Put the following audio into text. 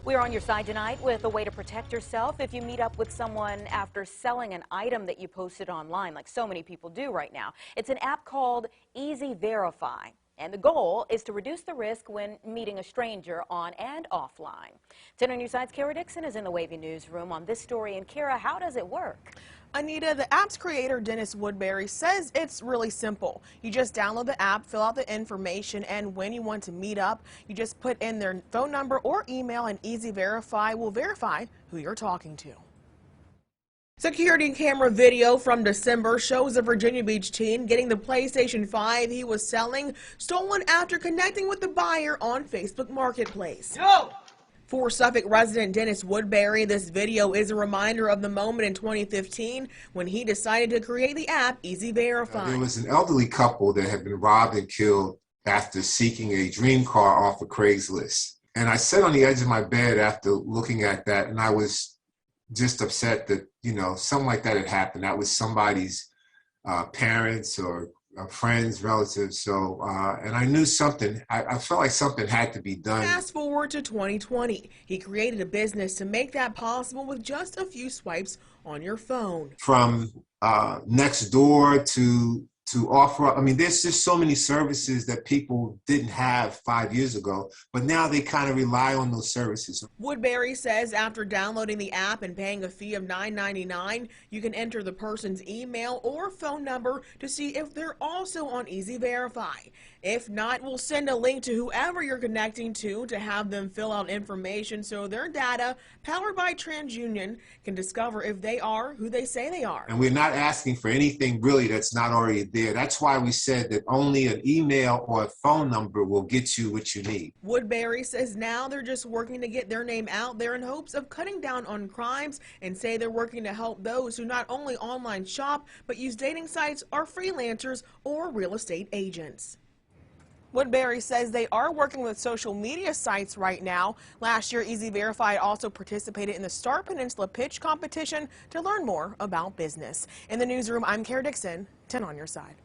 We're on your side tonight with a way to protect yourself if you meet up with someone after selling an item that you posted online, like so many people do right now. It's an app called Easy Verify, and the goal is to reduce the risk when meeting a stranger on and offline. 10 on your side's Kara Dixon is in the WAVY newsroom on this story. And Kara, how does it work? Anita, the app's creator, Dennis Woodbury, says it's really simple. You just download the app, fill out the information, and when you want to meet up, you just put in their phone number or email, and Easy Verify will verify who you're talking to. Security camera video from December shows a Virginia Beach teen getting the PlayStation 5 he was selling stolen after connecting with the buyer on Facebook Marketplace. Yo! For Suffolk resident Dennis Woodbury, this video is a reminder of the moment in 2015 when he decided to create the app Easy Verify. There was an elderly couple that had been robbed and killed after seeking a dream car off of Craigslist. And I sat on the edge of my bed after looking at that, and I was just upset that, something like that had happened. That was somebody's parents or friends, relatives. So, and I knew something, I felt like something had to be done. Fast forward to 2020. He created a business to make that possible with just a few swipes on your phone. From next door to offer up. I mean, there's just so many services that people didn't have 5 years ago, but now they kind of rely on those services. Woodbury says after downloading the app and paying a fee of $9.99, you can enter the person's email or phone number to see if they're also on Easy Verify. If not, we'll send a link to whoever you're connecting to have them fill out information so their data, powered by TransUnion, can discover if they are who they say they are. And we're not asking for anything really that's not already there. That's why we said that only an email or a phone number will get you what you need. Woodbury says now they're just working to get their name out there in hopes of cutting down on crimes, and say they're working to help those who not only online shop but use dating sites, are freelancers or real estate agents. Woodbury says they are working with social media sites right now. Last year, Easy Verify also participated in the Star Peninsula Pitch Competition to learn more about business. In the newsroom, I'm Kara Dixon, 10 on your side.